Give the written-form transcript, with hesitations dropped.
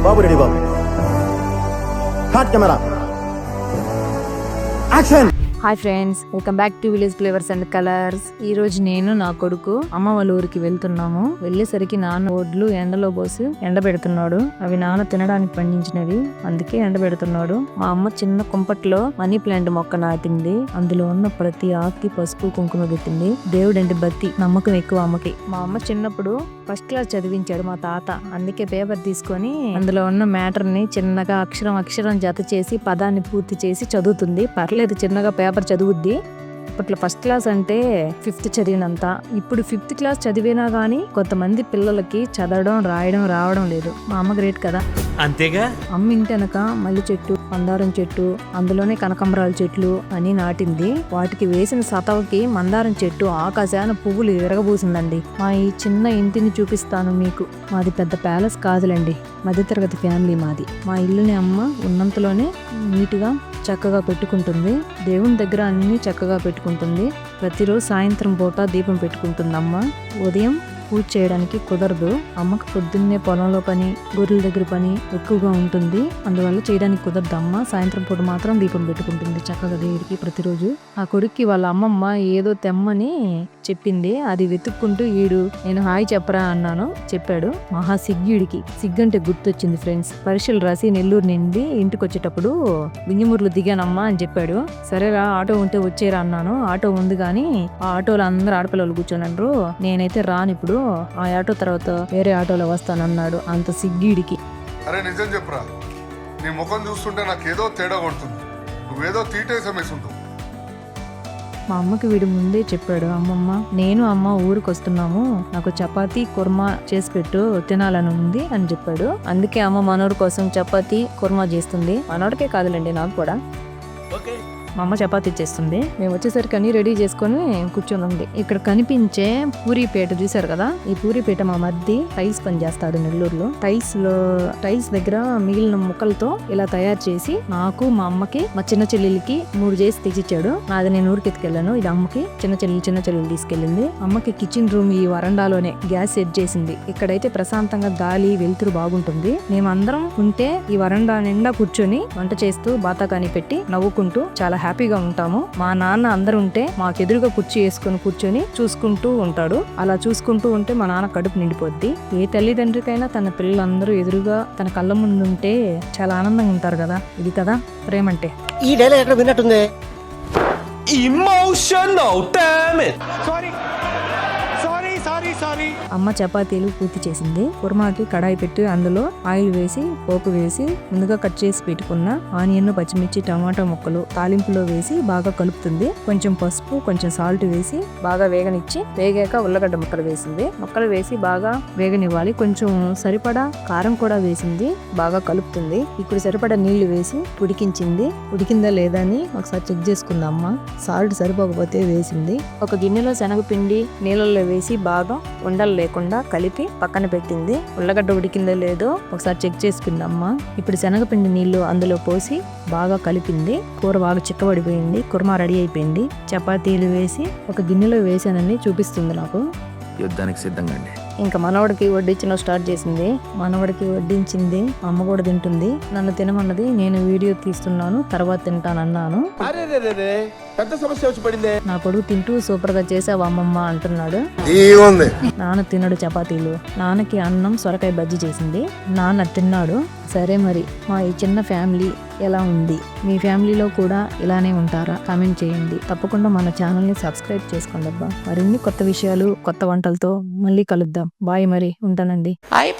Babu ready Babu. Hot camera action. Hi friends, welcome back to village flavours and colours. ఈ రోజు నేను నా కొడుకు అమ్మ వాళ్ళ ఊరికి వెళ్తున్నాము. వెళ్ళేసరికి నాన్న ఒడ్లు ఎండలో పోసి ఎండబెడుతున్నాడు. అవి నాన్న తినడానికి పండించినవి, అందుకే ఎండబెడుతున్నాడు. మా అమ్మ చిన్న కుంపట్లో మనీ ప్లాంట్ మొక్క నాటింది. అందులో ఉన్న ప్రతి ఆకుకి పసుపు కుంకుమ పెట్టింది. దేవుడంటే భక్తి, నమ్మకం ఎక్కువ అమ్మకి. మా అమ్మ చిన్నప్పుడు ఫస్ట్ క్లాస్ చదివించాడు మా తాత. అందుకే పేపర్ తీసుకొని అందులో ఉన్న మ్యాటర్ ని చిన్నగా అక్షరం జత చేసి పదాన్ని పూర్తి చేసి చదువుతుంది. పర్లేదు, చిన్నగా పేపర్ చదువుద్ది. అప్పట్లో ఫస్ట్ క్లాస్ అంటే 5th చదివినంత. ఇప్పుడు 5th క్లాస్ చదివినా గానీ కొంతమంది పిల్లలకి చదవడం రాయడం రావడం లేదు. మా అమ్మ గ్రేట్ కదా. అంతేగా. అమ్మ ఇంటి వెనక మల్లి చెట్టు, మందారం చెట్టు, అందులోనే కనకంబరాల చెట్లు అని నాటింది. వాటికి వేసిన సతవకి మందారం చెట్టు ఆకాశాన పువ్వులు విరగబూసిందండి. మా ఈ చిన్న ఇంటిని చూపిస్తాను మీకు. మాది పెద్ద ప్యాలెస్ కాదులండి, మధ్యతరగతి ఫ్యామిలీ మాది. మా ఇల్లుని అమ్మ ఉన్నంతలోనే నీట్గా చక్కగా పెట్టుకుంటుంది. దేవుని దగ్గర అన్ని చక్కగా పెట్టుకుంటుంది. ప్రతిరోజు సాయంత్రం పూట దీపం పెట్టుకుంటుంది అమ్మ. ఉదయం పూజ చేయడానికి కుదరదు. అమ్మకు పొద్దున్నే పొలంలో పని, గొర్రెల దగ్గర పని ఎక్కువగా ఉంటుంది. అందువల్ల చేయడానికి కుదరదు. అమ్మ సాయంత్రం పూట మాత్రం దీపం పెట్టుకుంటుంది చక్కగా దేవుడికి ప్రతిరోజు. ఆ కొడుక్కి వాళ్ళ అమ్మమ్మ ఏదో తెమ్మని చెప్పింది. అది వెతుక్కుంటూ ఈడు నేను హాయ్ చెప్పరా అన్నాను, చెప్పాడు. మహా సిగ్గుడికి. సిగ్గంటే గుర్తొచ్చింది ఫ్రెండ్స్. పరీక్షలు రాసి నెల్లూరు నుండి ఇంటికి వచ్చేటప్పుడు వింజమూరులో దిగానమ్మా అని చెప్పాడు. సరేరా ఆటో ఉంటే వచ్చేరా అన్నాను. ఆటో ఉంది గాని ఆ ఆటోలో అందరు ఆడపిల్లలు కూర్చోనన్నారు. నేనైతే రాను, ఇప్పుడు ఆ ఆటో తర్వాత వేరే ఆటోలో వస్తానన్నాడు. అంత సిగ్గిడికి. అరే నిజం చెప్పురా, నీ ముఖం చూస్తుంటే నాకేదో తేడా కొడుతుంది. నువ్వేదో తీటేసమేసుంటావు. మా అమ్మకి వీడి ముందే చెప్పాడు. అమ్మమ్మ, నేను అమ్మ ఊరికి వస్తున్నాము, నాకు చపాతీ కుర్మా చేసి పెట్టు, తినాలని ఉంది అని చెప్పాడు. అందుకే అమ్మ మనోడి కోసం చపాతీ కుర్మా చేస్తుంది. మనోడికే కాదులేండి, నాకు కూడా. మా అమ్మ చపాతీ చేస్తుంది. మేము వచ్చేసరికి అన్ని రెడీ చేసుకొని కూర్చొని ఉంది. ఇక్కడ కనిపించే పూరీపేట చూసారు కదా, ఈ పూరీపేట మా మధ్య టైల్స్ పని చేస్తాడు నెల్లూరులో. టైల్స్ దగ్గర మిగిలిన ముక్కలతో ఇలా తయారు చేసి నాకు, మా అమ్మకి, మా చిన్న చెల్లెలికి 3 చేసి తెచ్చిచ్చాడు. నాది నేను ఊరికి ఎత్తుకెళ్ళాను. ఇది అమ్మకి, చిన్న చెల్లెలు తీసుకెళ్ళింది. అమ్మకి కిచెన్ రూమ్ ఈ వరండాలోనే గ్యాస్ సెట్ చేసింది. ఇక్కడైతే ప్రశాంతంగా గాలి వెలుతురు బాగుంటుంది. మేమందరం ఉంటే ఈ వరండా నిండా కూర్చొని వంట చేస్తూ బాతాకాని పెట్టి నవ్వుకుంటూ చాలా హ్యాపీగా ఉంటాము. మా నాన్న అందరూ ఉంటే మాకెదురుగా కుర్చీ వేసుకుని కూర్చొని చూసుకుంటూ ఉంటాడు. అలా చూసుకుంటూ ఉంటే మా నాన్న కడుపు నిండిపోద్ది. ఏ తల్లిదండ్రికైనా తన పిల్లలందరూ ఎదురుగా తన కళ్ళ ముందు ఉంటే చాలా ఆనందంగా ఉంటారు కదా. ఇది కదా ప్రేమంటే. ఈ డైలాగ్ ఎక్కడ విన్నట్టుంది. Emotional, damn it. సారీ. అమ్మ చపాతీలు పూర్తి చేసింది. కుర్మాకి కడాయి పెట్టి అందులో ఆయిల్ వేసి పోపు వేసి ముందుగా కట్ చేసి పెట్టుకున్న ఆనియన్, పచ్చిమిర్చి, టమాటా ముక్కలు తాలింపులో వేసి బాగా కలుపుతుంది. కొంచెం పసుపు, కొంచెం సాల్ట్ వేసి బాగా వేగనిచ్చి, వేగాక ఉల్లగడ్డ ముక్కలు వేసింది. ముక్కలు వేసి బాగా వేగనివ్వాలి. కొంచెం సరిపడా కారం కూడా వేసింది. బాగా కలుపుతుంది. ఇప్పుడు సరిపడా నీళ్లు వేసి ఉడికించింది. ఉడికిందా లేదా అని ఒకసారి చెక్ చేసుకుంది అమ్మ. సాల్ట్ సరిపోకపోతే వేసింది. ఒక గిన్నెలో శనగపిండి నీళ్ళల్లో వేసి బాగా ఉండలు లేకుండా కలిపి పక్కన పెట్టింది. ఉల్లగడ్డ ఉడికిందో లేదో ఒకసారి చెక్ చేసుకుంది అమ్మ. ఇప్పుడు శనగపిండి నీళ్లు అందులో పోసి బాగా కలిపింది. కూర బాగా చిక్కబడిపోయింది. కుర్మా రెడీ అయిపోయింది. చపాతీలు వేసి ఒక గిన్నెలో వేసానని చూపిస్తుంది నాకు. యుద్ధానికి సిద్ధంగా అండి. ఇంకా మనవడికి వడ్డించడం స్టార్ట్ చేసింది. మనవడికి వడ్డించింది. అమ్మ కూడా తింటుంది. నన్ను తినమన్నది, నేను వీడియో తీస్తున్నాను, తర్వాత తింటానన్నాను. పెద్ద సమస్య వచ్చి పడిందే. నా కొడుకు తింటూ సూపర్ గా చేసావు అమ్మమ్మ అంటున్నాడు. నాన్న తినడు చపాతీలు. నాన్నకి అన్నం సొరకాయ బజ్జీ చేసింది. నాన్న తిన్నాడు. సరే, మరి మా ఈ చిన్న ఫ్యామిలీ ఎలా ఉంది? మీ ఫ్యామిలీలో కూడా ఇలానే ఉంటారా? కామెంట్ చేయండి. తప్పకుండా మన ఛానల్ ని సబ్స్క్రైబ్ చేసుకోండి అబ్బా. మరిన్ని కొత్త విషయాలు, కొత్త వంటలతో మళ్ళీ కలుద్దాం. బాయ్, మరి ఉంటానండి. Bye.